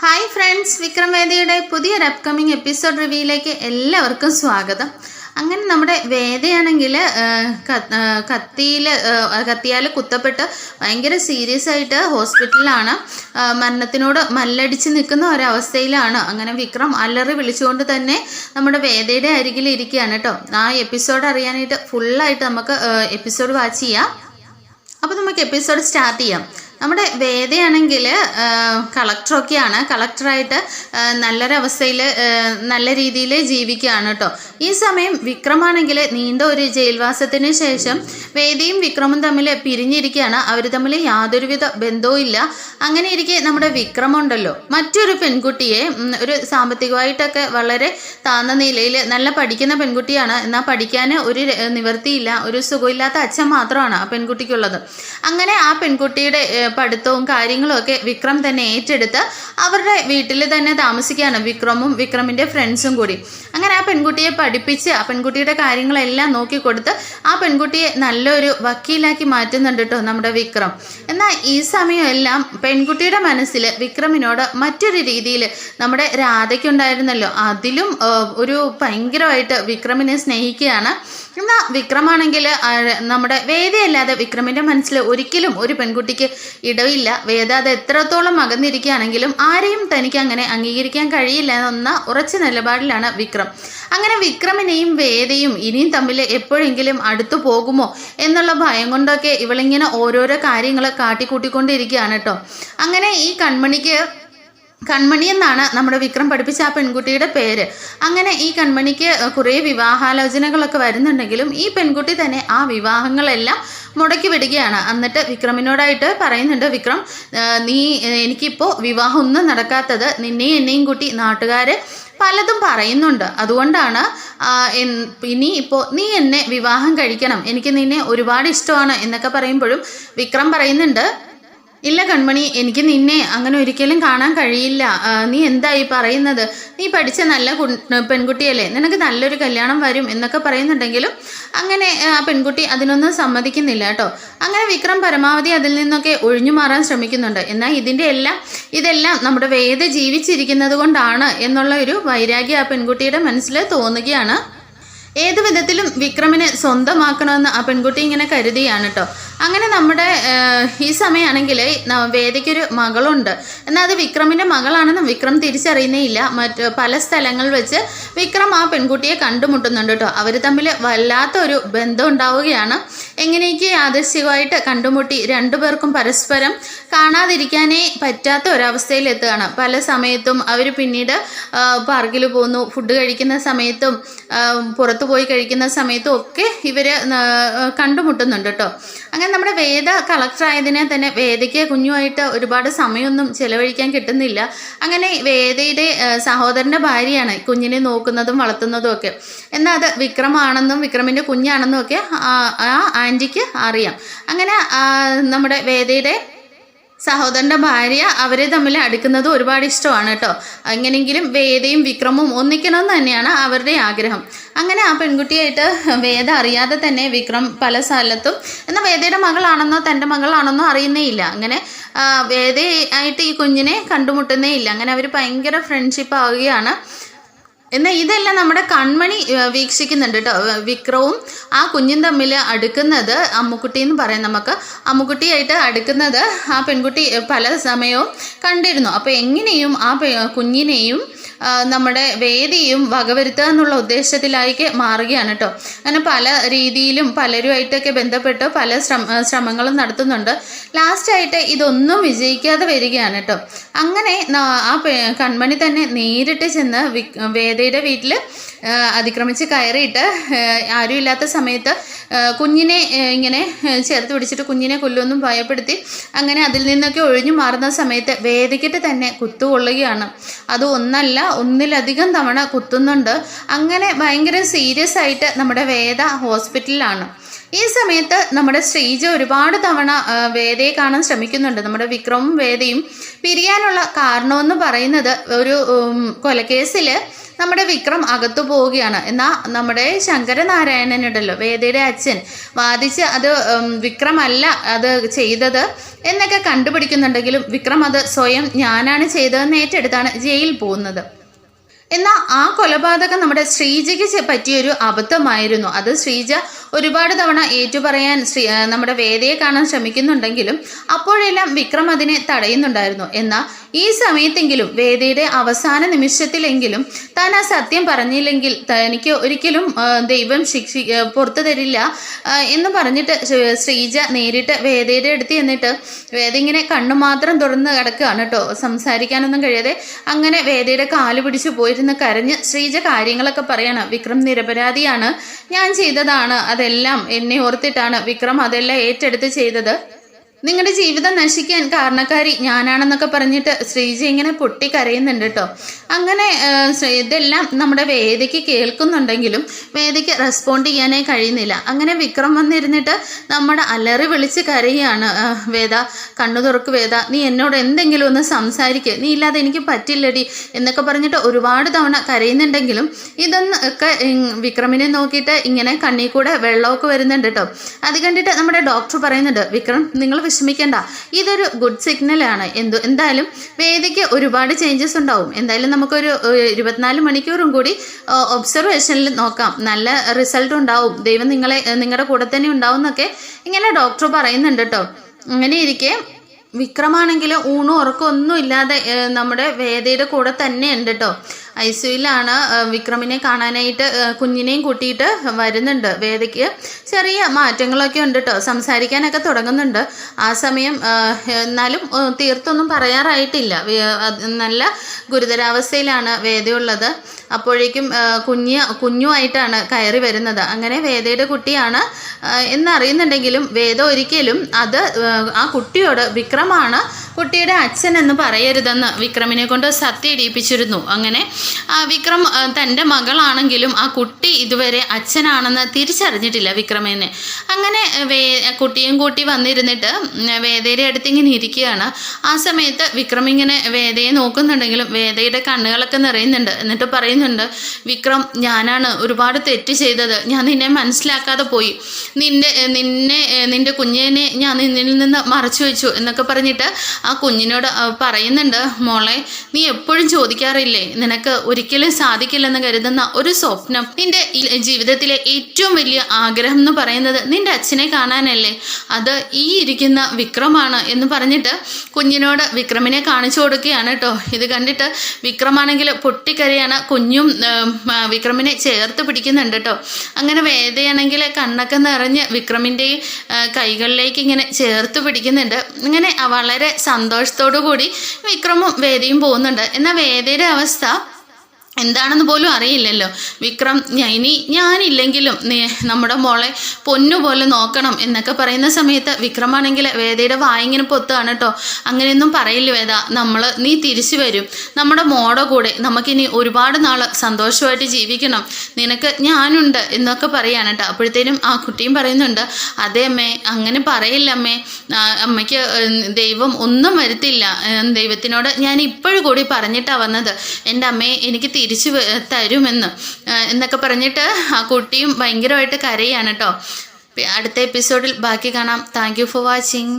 Hi friends, Vikram വേദയുടെ പുതിയൊരു upcoming episode റിവ്യൂയിലേക്ക് എല്ലാവർക്കും സ്വാഗതം. അങ്ങനെ നമ്മുടെ വേദയാണെങ്കിൽ കത്തിയാൽ കുത്തപ്പെട്ട് ഭയങ്കര സീരിയസ് ആയിട്ട് ഹോസ്പിറ്റലിലാണ്. മരണത്തിനോട് മല്ലടിച്ച് നിൽക്കുന്ന ഒരവസ്ഥയിലാണ്. അങ്ങനെ വിക്രം അലറി വിളിച്ചുകൊണ്ട് തന്നെ നമ്മുടെ വേദയുടെ അരികിൽ ഇരിക്കുകയാണ് കേട്ടോ. ആ എപ്പിസോഡ് അറിയാനായിട്ട് ഫുള്ളായിട്ട് നമുക്ക് എപ്പിസോഡ് വാച്ച് ചെയ്യാം. അപ്പോൾ നമുക്ക് എപ്പിസോഡ് സ്റ്റാർട്ട് ചെയ്യാം. നമ്മുടെ വേദയാണെങ്കിൽ കളക്ടറൊക്കെയാണ്. കളക്ടറായിട്ട് നല്ലൊരവസ്ഥയിൽ നല്ല രീതിയിൽ ജീവിക്കുകയാണ് കേട്ടോ. ഈ സമയം വിക്രമാണെങ്കിൽ നീണ്ട ഒരു ജയിൽവാസത്തിന് ശേഷം വേദയും വിക്രമും തമ്മിൽ പിരിഞ്ഞിരിക്കുകയാണ്. അവർ തമ്മിൽ യാതൊരുവിധ ബന്ധവും ഇല്ല. അങ്ങനെ ഇരിക്കെ നമ്മുടെ വിക്രമുണ്ടല്ലോ മറ്റൊരു പെൺകുട്ടിയെ, ഒരു സാമ്പത്തികമായിട്ടൊക്കെ വളരെ താഴ്ന്ന നിലയിൽ നല്ല പഠിക്കുന്ന പെൺകുട്ടിയാണ്. എന്നാൽ പഠിക്കാൻ ഒരു നിവൃത്തിയില്ല. ഒരു സുഖമില്ലാത്ത അച്ഛൻ മാത്രമാണ് ആ പെൺകുട്ടിക്കുള്ളത്. അങ്ങനെ ആ പെൺകുട്ടിയുടെ പഠിത്തവും കാര്യങ്ങളും ഒക്കെ വിക്രം തന്നെ ഏറ്റെടുത്ത് അവരുടെ വീട്ടിൽ തന്നെ താമസിക്കുകയാണ്, വിക്രമും വിക്രമിൻ്റെ ഫ്രണ്ട്സും കൂടി. അങ്ങനെ ആ പെൺകുട്ടിയെ പഠിപ്പിച്ച് ആ പെൺകുട്ടിയുടെ കാര്യങ്ങളെല്ലാം നോക്കിക്കൊടുത്ത് ആ പെൺകുട്ടിയെ നല്ലൊരു വക്കീലാക്കി മാറ്റുന്നുണ്ട് കേട്ടോ നമ്മുടെ വിക്രം. എന്നാൽ ഈ സമയമെല്ലാം പെൺകുട്ടിയുടെ മനസ്സിൽ വിക്രമിനോട് മറ്റൊരു രീതിയിൽ നമ്മുടെ രാധയ്ക്കുണ്ടായിരുന്നല്ലോ, അതിലും ഒരു ഭയങ്കരമായിട്ട് വിക്രമിനെ സ്നേഹിക്കുകയാണ്. എന്നാൽ വിക്രമാണെങ്കിൽ നമ്മുടെ വേദയല്ലാതെ വിക്രമിൻ്റെ മനസ്സിൽ ഒരിക്കലും ഒരു പെൺകുട്ടിക്ക് ഇടവില്ല. വേദ അത് എത്രത്തോളം അകന്നിരിക്കുകയാണെങ്കിലും ആരെയും തനിക്ക് അങ്ങനെ അംഗീകരിക്കാൻ കഴിയില്ല എന്ന ഉറച്ച നിലപാടിലാണ് വിക്രം. അങ്ങനെ വിക്രമിനെയും വേദയും ഇനിയും തമ്മിൽ എപ്പോഴെങ്കിലും അടുത്തു പോകുമോ എന്നുള്ള ഭയം കൊണ്ടൊക്കെ ഇവളിങ്ങനെ ഓരോരോ കാര്യങ്ങൾ കാട്ടിക്കൂട്ടിക്കൊണ്ടിരിക്കുകയാണ് കേട്ടോ. അങ്ങനെ ഈ കൺമണി എന്നാണ് നമ്മുടെ വിക്രം പഠിപ്പിച്ച ആ പെൺകുട്ടിയുടെ പേര്. അങ്ങനെ ഈ കൺമണിക്ക് കുറേ വിവാഹാലോചനകളൊക്കെ വരുന്നുണ്ടെങ്കിലും ഈ പെൺകുട്ടി തന്നെ ആ വിവാഹങ്ങളെല്ലാം മുടക്കി വിടുകയാണ്. എന്നിട്ട് വിക്രമിനോടായിട്ട് പറയുന്നുണ്ട്, വിക്രം എനിക്കിപ്പോൾ വിവാഹം ഒന്നും നടക്കാത്തത് നിന്നെയും എന്നെയും കൂട്ടി നാട്ടുകാർ പലതും പറയുന്നുണ്ട്. അതുകൊണ്ടാണ് ഇപ്പോൾ നീ എന്നെ വിവാഹം കഴിക്കണം, എനിക്ക് നിന്നെ ഒരുപാട് ഇഷ്ടമാണ് എന്നൊക്കെ പറയുമ്പോഴും വിക്രം പറയുന്നുണ്ട്, ഇല്ല കൺമണി, എനിക്ക് നിന്നെ അങ്ങനെ ഒരിക്കലും കാണാൻ കഴിയില്ല. നീ എന്തായി പറയുന്നത്? നീ പഠിച്ച നല്ല പെൺകുട്ടിയല്ലേ, നിനക്ക് നല്ലൊരു കല്യാണം വരും എന്നൊക്കെ പറയുന്നുണ്ടെങ്കിലും അങ്ങനെ ആ പെൺകുട്ടി അതിനൊന്നും സമ്മതിക്കുന്നില്ല കേട്ടോ. അങ്ങനെ വിക്രം പരമാവധി അതിൽ നിന്നൊക്കെ ഒഴിഞ്ഞു മാറാൻ ശ്രമിക്കുന്നുണ്ട്. എന്നാൽ ഇതെല്ലാം നമ്മുടെ വേദ ജീവിച്ചിരിക്കുന്നത് കൊണ്ടാണ് എന്നുള്ള ഒരു വൈരാഗ്യം ആ പെൺകുട്ടിയുടെ മനസ്സിൽ തോന്നുകയാണ്. ഏതു വിധത്തിലും വിക്രമിനെ സ്വന്തമാക്കണമെന്ന് ആ പെൺകുട്ടി ഇങ്ങനെ കരുതിയാണ് കേട്ടോ. അങ്ങനെ നമ്മുടെ ഈ സമയമാണെങ്കിൽ വേദയ്ക്കൊരു മകളുണ്ട്. എന്നാൽ അത് വിക്രമിൻ്റെ മകളാണെന്ന് വിക്രം തിരിച്ചറിയുന്നേ ഇല്ല. പല സ്ഥലങ്ങളിൽ വെച്ച് വിക്രം ആ പെൺകുട്ടിയെ കണ്ടുമുട്ടുന്നുണ്ട് കേട്ടോ. അവർ തമ്മിൽ വല്ലാത്ത ഒരു ബന്ധം ഉണ്ടാവുകയാണ്. എങ്ങനെയൊക്കെ യാദൃശ്ചികമായിട്ട് കണ്ടുമുട്ടി രണ്ടുപേർക്കും പരസ്പരം കാണാതിരിക്കാനേ പറ്റാത്ത ഒരവസ്ഥയിലെത്തുകയാണ്. പല സമയത്തും അവർ പിന്നീട് പാർക്കിൽ പോകുന്നു, ഫുഡ് കഴിക്കുന്ന സമയത്തും പുറത്തു പോയി കഴിക്കുന്ന സമയത്തും ഒക്കെ ഇവർ കണ്ടുമുട്ടുന്നുണ്ട് കേട്ടോ. അങ്ങനെ നമ്മുടെ വേദ കളക്ടർ ആയതിനെ തന്നെ വേദയ്ക്ക് കുഞ്ഞുമായിട്ട് ഒരുപാട് സമയമൊന്നും ചിലവഴിക്കാൻ കിട്ടുന്നില്ല. അങ്ങനെ വേദയുടെ സഹോദരൻ്റെ ഭാര്യയാണ് കുഞ്ഞിനെ നോക്കുന്നതും വളർത്തുന്നതും ഒക്കെ. എന്നാൽ അത് വിക്രമാണെന്നും വിക്രമിൻ്റെ കുഞ്ഞാണെന്നും ഒക്കെ ആ ആൻറ്റിക്ക് അറിയാം. അങ്ങനെ നമ്മുടെ വേദയുടെ സഹോദരൻ്റെ ഭാര്യ അവരെ തമ്മിൽ അടുക്കുന്നത് ഒരുപാട് ഇഷ്ടമാണ് കേട്ടോ. എങ്ങനെയെങ്കിലും വേദയും വിക്രമും ഒന്നിക്കണമെന്ന് തന്നെയാണ് അവരുടെ ആഗ്രഹം. അങ്ങനെ ആ പെൺകുട്ടിയായിട്ട് വേദ അറിയാതെ തന്നെ വിക്രം പല സ്ഥലത്തും, എന്നാൽ വേദയുടെ മകളാണെന്നോ തൻ്റെ മകളാണെന്നോ അറിയുന്നേ ഇല്ല. അങ്ങനെ വേദയായിട്ട് ഈ കുഞ്ഞിനെ കണ്ടുമുട്ടുന്നേ ഇല്ല. അങ്ങനെ അവർ ഭയങ്കര ഫ്രണ്ട്ഷിപ്പ് ആവുകയാണ്. എന്നാൽ ഇതെല്ലാം നമ്മുടെ കൺമണി വീക്ഷിക്കുന്നുണ്ട് കേട്ടോ. വിക്രവും ആ കുഞ്ഞും തമ്മിൽ അടുക്കുന്നത് അമ്മുക്കുട്ടി എന്ന് പറയാം നമുക്ക്. അമ്മുക്കുട്ടിയായിട്ട് അടുക്കുന്നത് ആ പെൺകുട്ടി പല സമയവും കണ്ടിരുന്നു. അപ്പോൾ എങ്ങനെയും ആ കുഞ്ഞിനെയും നമ്മുടെ വേദിയും വകവരുത്തുക എന്നുള്ള ഉദ്ദേശത്തിലേക്ക് മാറുകയാണ് കേട്ടോ. അങ്ങനെ പല രീതിയിലും പലരുമായിട്ടൊക്കെ ബന്ധപ്പെട്ട് പല ശ്രമങ്ങളും നടത്തുന്നുണ്ട്. ലാസ്റ്റായിട്ട് ഇതൊന്നും വിജയിക്കാതെ വരികയാണ് കേട്ടോ. അങ്ങനെ ആ കൺമണി തന്നെ നേരിട്ട് ചെന്ന് വേദയുടെ വീട്ടിൽ അതിക്രമിച്ച് കയറിയിട്ട് ആരുമില്ലാത്ത സമയത്ത് കുഞ്ഞിനെ ഇങ്ങനെ ചേർത്ത് പിടിച്ചിട്ട് കുഞ്ഞിനെ കൊല്ലുമെന്നും ഭയപ്പെടുത്തി അങ്ങനെ അതിൽ നിന്നൊക്കെ ഒഴിഞ്ഞു മാറുന്ന സമയത്ത് വേദയ്ക്കിട്ട് തന്നെ കുത്തുകൊള്ളുകയാണ്. അത് ഒന്നിലധികം തവണ കുത്തുന്നുണ്ട്. അങ്ങനെ ഭയങ്കര സീരിയസ് ആയിട്ട് നമ്മുടെ വേദ ഹോസ്പിറ്റലിലാണ്. ഈ സമയത്ത് നമ്മുടെ ശ്രീജ ഒരുപാട് തവണ വേദയെ കാണാൻ ശ്രമിക്കുന്നുണ്ട്. നമ്മുടെ വിക്രമും വേദയും പിരിയാനുള്ള കാരണമെന്ന് പറയുന്നത് ഒരു കൊലക്കേസിൽ നമ്മുടെ വിക്രം അകത്തു പോവുകയാണ്. എന്നാൽ നമ്മുടെ ശങ്കരനാരായണനുണ്ടല്ലോ, വേദയുടെ അച്ഛൻ, വാദിച്ച് അത് വിക്രമല്ല അത് ചെയ്തത് എന്നൊക്കെ കണ്ടുപിടിക്കുന്നുണ്ടെങ്കിലും വിക്രം അത് സ്വയം ഞാനാണ് ചെയ്തതെന്ന് ഏറ്റെടുത്താണ് ജയിലിൽ പോകുന്നത്. എന്നാൽ ആ കൊലപാതകം നമ്മുടെ ശ്രീജയ്ക്ക് പറ്റിയൊരു അബദ്ധമായിരുന്നു. അത് ശ്രീജ ഒരുപാട് തവണ ഏറ്റുപറയാൻ നമ്മുടെ വേദയെ കാണാൻ ശ്രമിക്കുന്നുണ്ടെങ്കിലും അപ്പോഴെല്ലാം വിക്രം അതിനെ തടയുന്നുണ്ടായിരുന്നു. എന്നാൽ ഈ സമയത്തെങ്കിലും വേദയുടെ അവസാന നിമിഷത്തിലെങ്കിലും താൻ ആ സത്യം പറഞ്ഞില്ലെങ്കിൽ തനിക്ക് ഒരിക്കലും ദൈവം പുറത്തു തരില്ല എന്ന് പറഞ്ഞിട്ട് ശ്രീജ നേരിട്ട് വേദയുടെ അടുത്ത് ചെന്നിട്ട് വേദ ഇങ്ങനെ കണ്ണു മാത്രം തുറന്ന് കിടക്കുകയാണ് കേട്ടോ, സംസാരിക്കാനൊന്നും കഴിയാതെ. അങ്ങനെ വേദയുടെ കാല് പിടിച്ചു പോയിരുന്ന് കരഞ്ഞ് ശ്രീജ കാര്യങ്ങളൊക്കെ പറയണം. വിക്രം നിരപരാധിയാണ്, ഞാൻ ചെയ്തതാണ്, അതെല്ലാം എന്നെ ഓർത്തിട്ടാണ് വിക്രം അതെല്ലാം ഏറ്റെടുത്ത് ചെയ്തത്, നിങ്ങളുടെ ജീവിതം നശിക്കാൻ കാരണക്കാരി ഞാനാണെന്നൊക്കെ പറഞ്ഞിട്ട് ശ്രീജ ഇങ്ങനെ പൊട്ടിക്കരയുന്നുണ്ട് കേട്ടോ. അങ്ങനെ ഇതെല്ലാം നമ്മുടെ വേദയ്ക്ക് കേൾക്കുന്നുണ്ടെങ്കിലും വേദയ്ക്ക് റെസ്പോണ്ട് ചെയ്യാനേ കഴിയുന്നില്ല. അങ്ങനെ വിക്രം വന്നിരുന്നിട്ട് നമ്മുടെ അലറി വിളിച്ച് കരയുകയാണ്. വേദ, കണ്ണു തുറക്ക് വേദ, നീ എന്നോട് എന്തെങ്കിലും ഒന്ന് സംസാരിക്കുക, നീ ഇല്ലാതെ എനിക്ക് പറ്റില്ലടി എന്നൊക്കെ പറഞ്ഞിട്ട് ഒരുപാട് തവണ കരയുന്നുണ്ടെങ്കിലും ഇതൊക്കെ വിക്രമിനെ നോക്കിയിട്ട് ഇങ്ങനെ കണ്ണിൽ കൂടെ വെള്ളമൊക്കെ വരുന്നുണ്ട് കേട്ടോ. അത് കണ്ടിട്ട് നമ്മുടെ ഡോക്ടർ പറയുന്നുണ്ട്, വിക്രം നിങ്ങൾ വിഷമിക്കേണ്ട, ഇതൊരു ഗുഡ് സിഗ്നലാണ്. എന്തായാലും വേദിക്ക് ഒരുപാട് ചേഞ്ചസ് ഉണ്ടാവും. എന്തായാലും നമുക്കൊരു 24 മണിക്കൂറും കൂടി ഒബ്സർവേഷനിൽ നോക്കാം, നല്ല റിസൾട്ട് ഉണ്ടാവും, ദൈവം നിങ്ങളുടെ കൂടെ തന്നെ ഉണ്ടാവും എന്നൊക്കെ ഇങ്ങനെ ഡോക്ടർ പറയുന്നുണ്ട് കേട്ടോ. അങ്ങനെ ഇരിക്കെ വിക്രമാണെങ്കിൽ ഊണും ഉറക്കം ഒന്നും ഇല്ലാതെ നമ്മുടെ വേദയുടെ കൂടെ തന്നെ ഉണ്ട് കേട്ടോ. ഐസിയുലാണ്. വിക്രമിനെ കാണാനായിട്ട് കുഞ്ഞിനെയും കൂട്ടിയിട്ട് വരുന്നുണ്ട്. വേദയ്ക്ക് ചെറിയ മാറ്റങ്ങളൊക്കെ ഉണ്ട് കേട്ടോ, സംസാരിക്കാനൊക്കെ തുടങ്ങുന്നുണ്ട്. ആ സമയം എന്നാലും തീർത്തൊന്നും പറയാറായിട്ടില്ല. നല്ല ഗുരുതരാവസ്ഥയിലാണ് വേദയുള്ളത്. അപ്പോഴേക്കും കുഞ്ഞുമായിട്ടാണ് കയറി വരുന്നത്. അങ്ങനെ വേദയുടെ കുട്ടിയാണ് എന്നറിയുന്നുണ്ടെങ്കിലും വേദ ഒരിക്കലും ആ കുട്ടിയോട് വിക്രമാണ് കുട്ടിയുടെ അച്ഛൻ എന്ന് പറയരുതെന്ന് വിക്രമിനെ കൊണ്ട് സത്യം ഇടിയിപ്പിച്ചിരുന്നു. അങ്ങനെ വിക്രം തൻ്റെ മകളാണെങ്കിലും ആ കുട്ടി ഇതുവരെ അച്ഛനാണെന്ന് തിരിച്ചറിഞ്ഞിട്ടില്ല വിക്രമിനെ. അങ്ങനെ കുട്ടിയും കൂട്ടി വന്നിരുന്നിട്ട് വേദയുടെ അടുത്ത് ഇങ്ങനെ ഇരിക്കുകയാണ്. ആ സമയത്ത് വിക്രം ഇങ്ങനെ വേദയെ നോക്കുന്നുണ്ടെങ്കിലും വേദയുടെ കണ്ണുകളൊക്കെ നിറയുന്നുണ്ട്. എന്നിട്ട് പറയുന്നുണ്ട്, വിക്രം, ഞാനാണ് ഒരുപാട് തെറ്റ് ചെയ്തത്, ഞാൻ നിന്നെ മനസ്സിലാക്കാതെ പോയി, നിന്റെ കുഞ്ഞിനെ ഞാൻ നിന്നിൽ നിന്ന് മറച്ചു വെച്ചു എന്നൊക്കെ പറഞ്ഞിട്ട് ആ കുഞ്ഞിനോട് പറയുന്നുണ്ട്, മോളെ, നീ എപ്പോഴും ചോദിക്കാറില്ലേ നിനക്ക് ഒരിക്കലും സാധിക്കില്ലെന്ന് കരുതുന്ന ഒരു സ്വപ്നം, നിന്റെ ജീവിതത്തിലെ ഏറ്റവും വലിയ ആഗ്രഹം എന്ന് പറയുന്നത് നിന്റെ അച്ഛനെ കാണാനല്ലേ, അത് ഈ ഇരിക്കുന്ന വിക്രമാണ് എന്ന് പറഞ്ഞിട്ട് കുഞ്ഞിനോട് വിക്രമിനെ കാണിച്ചു കൊടുക്കുകയാണ് കേട്ടോ. ഇത് കണ്ടിട്ട് വിക്രമാണെങ്കിൽ പൊട്ടിക്കരയാണ്. കുഞ്ഞും വിക്രമിനെ ചേർത്ത് പിടിക്കുന്നുണ്ട് കേട്ടോ. അങ്ങനെ വേദയാണെങ്കിൽ കണ്ണൊക്കെ നിറഞ്ഞ് വിക്രമിൻ്റെ കൈകളിലേക്ക് ഇങ്ങനെ ചേർത്ത് പിടിക്കുന്നുണ്ട്. അങ്ങനെ വളരെ സന്തോഷത്തോടു കൂടി വിക്രമും വേദയും പോകുന്നുണ്ട്. എന്നാൽ വേദയുടെ അവസ്ഥ എന്താണെന്ന് പോലും അറിയില്ലല്ലോ. വിക്രം ഞാനില്ലെങ്കിലും നമ്മുടെ മോളെ പൊന്നുപോലെ നോക്കണം എന്നൊക്കെ പറയുന്ന സമയത്ത് വിക്രമാണെങ്കിൽ വേദയുടെ വായിങ്ങനെ പൊത്തുകയാണ് കേട്ടോ. അങ്ങനെയൊന്നും പറയില്ല വേദ, നീ തിരിച്ചു വരും, നമ്മുടെ മോടെ കൂടെ നമുക്കിനി ഒരുപാട് നാൾ സന്തോഷമായിട്ട് ജീവിക്കണം, നിനക്ക് ഞാനുണ്ട് എന്നൊക്കെ പറയാണ് കേട്ടോ. അപ്പോഴത്തേനും ആ കുട്ടിയും പറയുന്നുണ്ട്, അതെ അമ്മേ, അങ്ങനെ പറയില്ല അമ്മേ, അമ്മയ്ക്ക് ദൈവം ഒന്നും വരുത്തില്ല, ദൈവത്തിനോട് ഞാൻ ഇപ്പോഴും കൂടി പറഞ്ഞിട്ടാണ് വന്നത്, എൻ്റെ അമ്മയെ എനിക്ക് തിരിച്ചു തരുമെന്ന് എന്നൊക്കെ പറഞ്ഞിട്ട് ആ കുട്ടിയും ഭയങ്കരമായിട്ട് കരയാണ് കേട്ടോ. അടുത്ത എപ്പിസോഡിൽ ബാക്കി കാണാം. Thank you for watching.